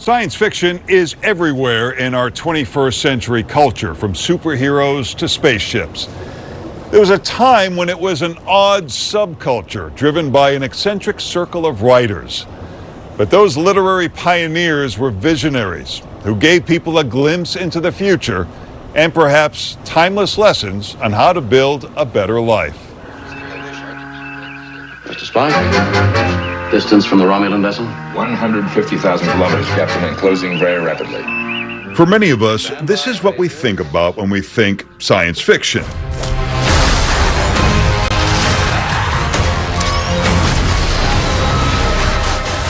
Science fiction is everywhere in our 21st century culture, from superheroes to spaceships. There was a time when it was an odd subculture driven by an eccentric circle of writers. But those literary pioneers were visionaries who gave people a glimpse into the future and perhaps timeless lessons on how to build a better life. Mr. Spock? Distance from the Romulan vessel? 150,000 kilometers, Captain, and closing very rapidly. For many of us, this is what we think about when we think science fiction.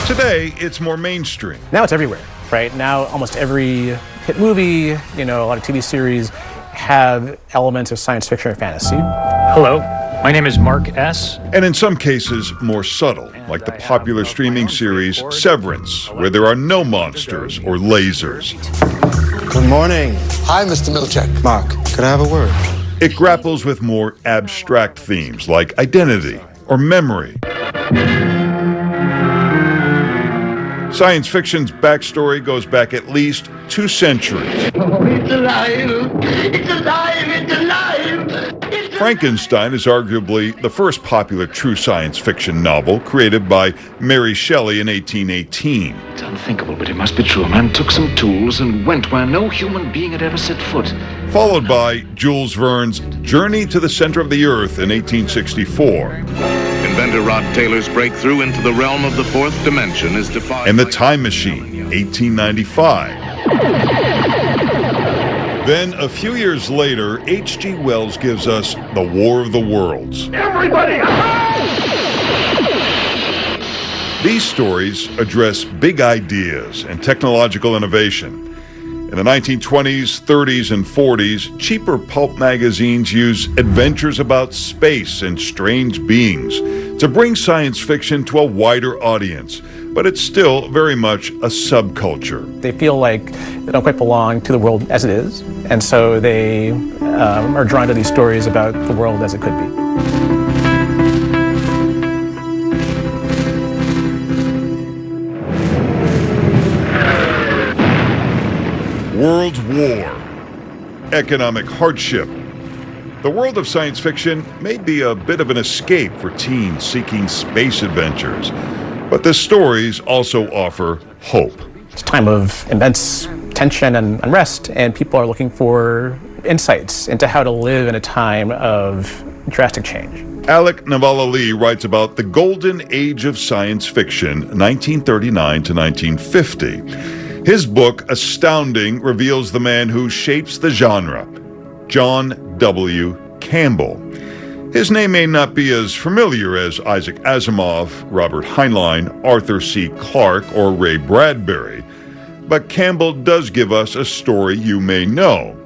Today, it's more mainstream. Now it's everywhere, right? Now almost every hit movie, a lot of TV series have elements of science fiction or fantasy. Hello, my name is Mark S. And in some cases, more subtle, like the popular streaming series Severance, where there are no monsters or lasers. Good morning. Hi, Mr. Milchek. Mark, could I have a word? It grapples with more abstract themes like identity or memory. Science fiction's backstory goes back at least 2 centuries. Oh, it's alive! It's alive! It's alive! Frankenstein is arguably the first popular true science fiction novel created by Mary Shelley in 1818. It's unthinkable, but it must be true. A man took some tools and went where no human being had ever set foot. Followed by Jules Verne's Journey to the Center of the Earth in 1864. Inventor Rod Taylor's breakthrough into the realm of the fourth dimension is defined. And The Time Machine, 1895. Then, a few years later, H.G. Wells gives us The War of the Worlds. Everybody! These stories address big ideas and technological innovation. In the 1920s, 30s, and 40s, cheaper pulp magazines use adventures about space and strange beings to bring science fiction to a wider audience. But it's still very much a subculture. They feel like they don't quite belong to the world as it is, and so they are drawn to these stories about the world as it could be. World War, economic hardship. The world of science fiction may be a bit of an escape for teens seeking space adventures, but the stories also offer hope. It's a time of immense tension and unrest, and people are looking for insights into how to live in a time of drastic change. Alec Navalali writes about the golden age of science fiction, 1939 to 1950. His book, Astounding, reveals the man who shapes the genre, John W. Campbell. His name may not be as familiar as Isaac Asimov, Robert Heinlein, Arthur C. Clarke, or Ray Bradbury, but Campbell does give us a story you may know.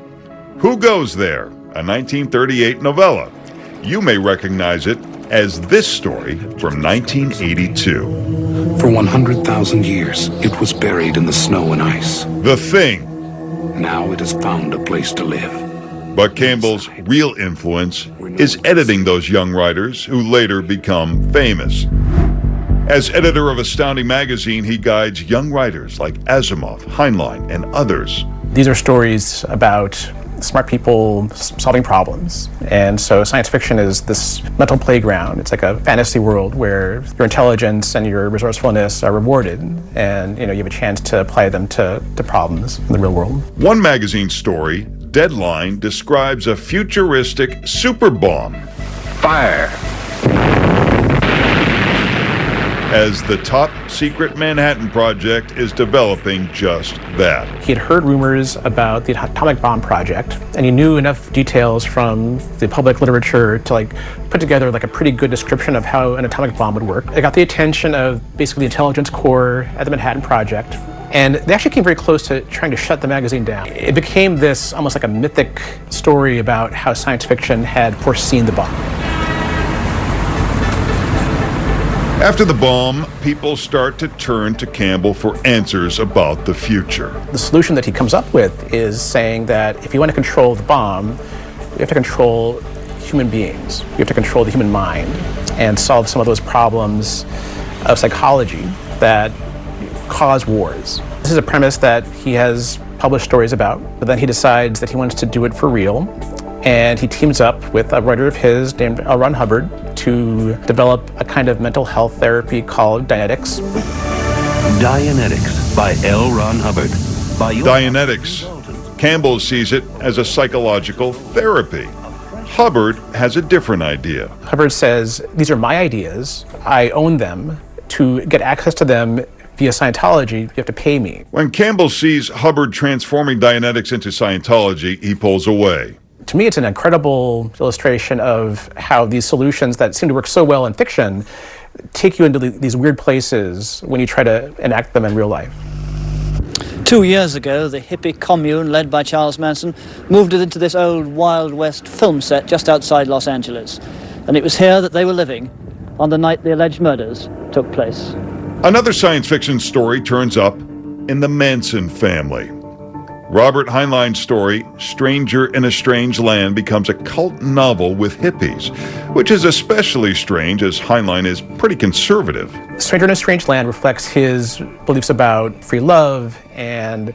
Who Goes There? A 1938 novella. You may recognize it as this story from 1982. For 100,000 years, it was buried in the snow and ice. The Thing. Now it has found a place to live. But Campbell's real influence is editing those young writers who later become famous. As editor of Astounding magazine, he guides young writers like Asimov, Heinlein, and others. These are stories about smart people solving problems. And so science fiction is this mental playground. It's like a fantasy world where your intelligence and your resourcefulness are rewarded, and you have a chance to apply them to problems in the real world. One magazine story, Deadline, describes a futuristic super bomb. Fire! As the top secret Manhattan Project is developing just that. He had heard rumors about the atomic bomb project, and he knew enough details from the public literature to put together a pretty good description of how an atomic bomb would work. It got the attention of basically the intelligence corps at the Manhattan Project, and they actually came very close to trying to shut the magazine down. It became this almost like a mythic story about how science fiction had foreseen the bomb. After the bomb, people start to turn to Campbell for answers about the future. The solution that he comes up with is saying that if you want to control the bomb, you have to control human beings. You have to control the human mind and solve some of those problems of psychology that cause wars. This is a premise that he has published stories about, but then he decides that he wants to do it for real, and he teams up with a writer of his named L. Ron Hubbard to develop a kind of mental health therapy called Dianetics. Dianetics by L. Ron Hubbard. Dianetics. Campbell sees it as a psychological therapy. Hubbard has a different idea. Hubbard says, these are my ideas. I own them. To get access to them via Scientology, you have to pay me. When Campbell sees Hubbard transforming Dianetics into Scientology, he pulls away. To me, it's an incredible illustration of how these solutions that seem to work so well in fiction take you into these weird places when you try to enact them in real life. 2 years ago, the hippie commune led by Charles Manson moved it into this old Wild West film set just outside Los Angeles. And it was here that they were living on the night the alleged murders took place. Another science fiction story turns up in the Manson family. Robert Heinlein's story, Stranger in a Strange Land, becomes a cult novel with hippies, which is especially strange as Heinlein is pretty conservative. Stranger in a Strange Land reflects his beliefs about free love and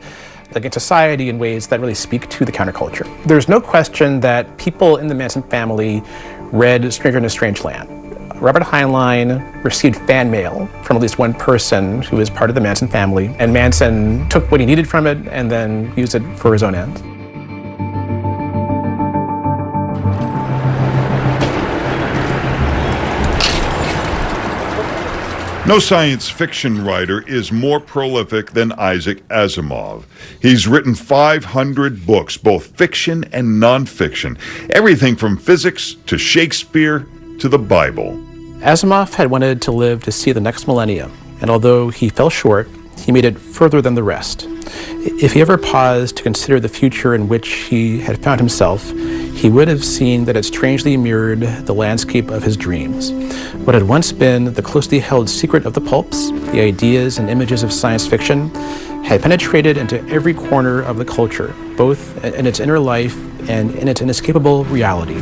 in society in ways that really speak to the counterculture. There's no question that people in the Manson family read Stranger in a Strange Land. Robert Heinlein received fan mail from at least one person who is part of the Manson family, and Manson took what he needed from it and then used it for his own ends. No science fiction writer is more prolific than Isaac Asimov. He's written 500 books, both fiction and nonfiction, everything from physics to Shakespeare to the Bible. Asimov had wanted to live to see the next millennium, and although he fell short, he made it further than the rest. If he ever paused to consider the future in which he had found himself, he would have seen that it strangely mirrored the landscape of his dreams. What had once been the closely held secret of the pulps, the ideas and images of science fiction, had penetrated into every corner of the culture, both in its inner life and in its inescapable reality.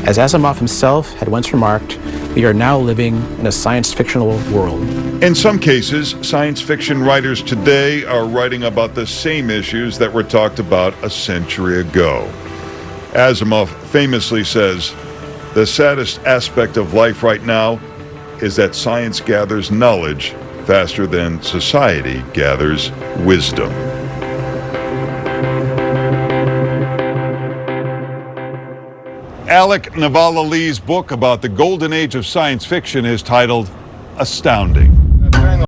As Asimov himself had once remarked, we are now living in a science-fictional world. In some cases, science fiction writers today are writing about the same issues that were talked about a century ago. Asimov famously says, "The saddest aspect of life right now is that science gathers knowledge faster than society gathers wisdom." Alec Navala Lee's book about the golden age of science fiction is titled Astounding.